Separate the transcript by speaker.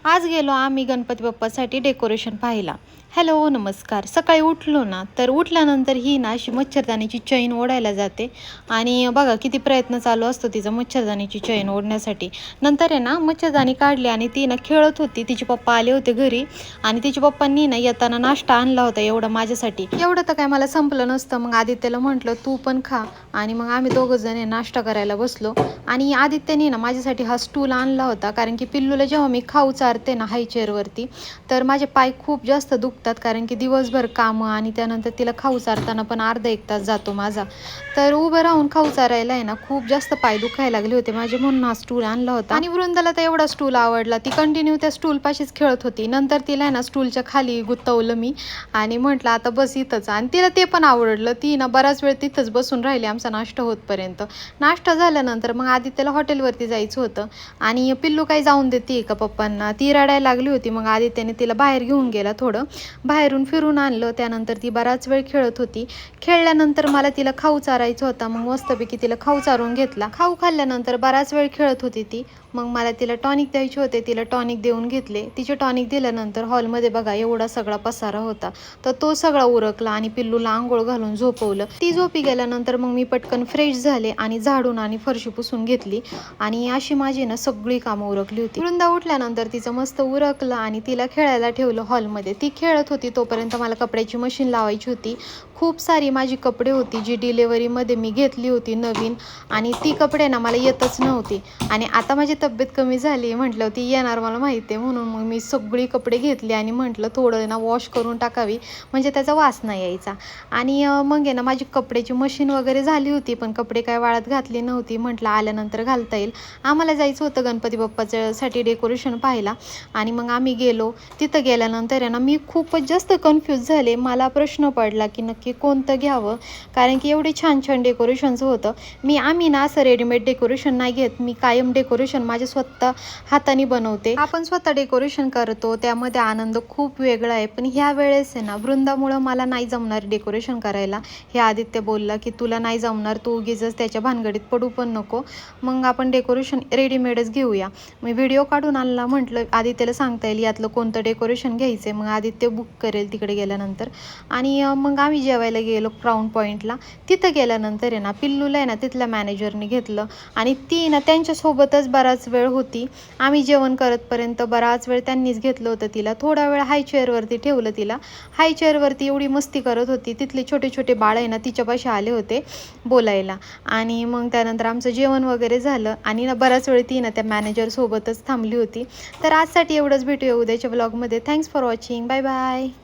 Speaker 1: आज गेलो आम्ही गणपती बाप्पासाठी डेकोरेशन पाहायला। हॅलो नमस्कार। सकाळी उठलो ना तर उठल्यानंतर ही ना अशी मच्छरदाणीची चैन ओढायला जाते आणि बघा किती प्रयत्न चालू असतो तिचा मच्छरदाणीची चैन ओढण्यासाठी। नंतर आहे ना मच्छरदाणी काढली आणि ती ना खेळत होती। तिचे पप्पा आले होते घरी आणि तिच्या पप्पांनी ना येताना नाश्ता आणला होता एवढा माझ्यासाठी। एवढं तर काय मला संपलं नसतं, मग आदित्यला म्हटलं तू पण खा आणि मग आम्ही दोघं जण नाश्ता करायला बसलो। आणि आदित्यने ना माझ्यासाठी हा स्टूल आणला होता, कारण की पिल्लूला जेव्हा मी खाऊ चारते ना हाय चेअरवरती तर माझे पाय खूप जास्त दुखतात, कारण की दिवसभर कामं आणि त्यानंतर तिला खाऊ चारताना पण अर्धा एक तास जातो माझा। तर उभं राहून खाऊ चारायला आहे ना खूप जास्त पाय दुखायला लागले होते माझे, म्हणून हा स्टूल आणला होता। आणि वृंदाला तर एवढा स्टूल आवडला, ती कंटिन्यू त्या स्टूल पाशीच खेळत होती। नंतर तिला आहे ना स्टूलच्या खाली गुंतवलं मी आणि म्हटलं आता बस इथंच, आणि तिला ते पण आवडलं। ती ना बराच वेळ तिथंच बसून राहिली आमचा नाश्ता होतपर्यंत। नाश्ता झाल्यानंतर मग आदित्यला हॉटेलवरती जायचं होतं आणि पिल्लू काही जाऊन देते का पप्पांना, ती रडायला लागली होती। मग आदित्यने तिला बाहेर घेऊन गेला, थोडं बाहेरून फिरून आणलं। त्यानंतर ती बराच वेळ खेळत होती। खेळल्यानंतर मला तिला खाऊ चारायचं होता, मग मस्तपैकी तिला खाऊ चारून घेतला। खाऊ खाल्ल्यानंतर बराच वेळ खेळत होती ती, मग मला तिला टॉनिक द्यायचे होते, तिला टॉनिक देऊन घेतले। तिचे टॉनिक दिल्यानंतर हॉलमध्ये बघा एवढा सगळा पसारा होता, तर तो सगळा उरकला आणि पिल्लूला आंघोळ घालून झोपवलं। ती झोपी गेल्यानंतर मग मी पटकन फ्रेश झाले आणि झाडून आणि फरशी पुसून घेतली आणि अशी माझी ना सगळी कामं उरकली होती। वृंदा उठल्यानंतर तिचं मस्त उरकलं आणि तिला खेळायला ठेवलं हॉलमध्ये। ती खेळत होती तोपर्यंत मला कपड्याची मशीन लावायची होती। खूप सारी माझी कपडे होती जी डिलेवरीमध्ये मी घेतली होती नवीन, आणि ती कपडे ना मला येतच नव्हती। आणि आता माझी तब्येत कमी झाली, म्हटलं ती येणार मला माहिती आहे, म्हणून मग मी सगळी कपडे घेतली आणि म्हटलं थोडं ना वॉश करून टाकावी, म्हणजे त्याचा वास नाही यायचा। आणि मग आहे ना माझी कपड्याची मशीन वगैरे झाली होती, पण कपडे काय वाळत घातली नव्हती, म्हटलं आल्यानंतर घालता येईल। आम्हाला जायचं होतं गणपती बाप्पाच्यासाठी डेकोरेशन पाहायला आणि मग आम्ही गेलो। तिथं गेल्यानंतर आहे ना मी खूपच जास्त कन्फ्यूज झाले। मला प्रश्न पडला की नक्की कोणतं घ्यावं, कारण की एवढे छान छान डेकोरेशनचं होतं। आम्ही ना असं रेडीमेड डेकोरेशन नाही घेत, मी कायम डेकोरेशन माझे स्वतः हाताने बनवते। आपण स्वतः डेकोरेशन करतो त्यामध्ये आनंद खूप वेगळा आहे। पण ह्या वेळेस आहे ना वृंदामुळं मला नाही जमणार डेकोरेशन करायला। हे आदित्य बोलला की तुला नाही जमणार, तू उगीचच त्याच्या भानगडीत पडू पण नको, मग आपण डेकोरेशन रेडीमेडच घेऊया। मी व्हिडिओ काढून आणला, म्हटलं आदित्यला सांगता येईल यातलं कोणतं डेकोरेशन घ्यायचं, मग आदित्य बुक करेल तिकडे गेल्यानंतर। आणि मग आम्ही जेवायला गेलो क्राऊन पॉईंटला। तिथं गेल्यानंतर आहे ना पिल्लूला आहे ना तिथल्या मॅनेजरने घेतलं आणि ती ना त्यांच्यासोबतच बराच वेळ होती। आम्ही जेवण करतपर्यंत बराच वेळ त्यांनीच घेतलं होतं तिला। थोडा वेळ हाय चेअरवरती ठेवलं तिला। हाय चेअरवरती एवढी मस्ती करत होती, तिथले छोटे छोटे बाळ आहे ना तिच्यापाशी आले होते बोलायला। आणि मग त्यानंतर आमचं जेवण वगैरे झालं आणि ना बराच वेळ ती ना त्या मॅनेजरसोबतच थांबली होती। तर आजसाठी एवढंच, भेटूया उद्याच्या ब्लॉगमध्ये। Thanks for watching, bye bye.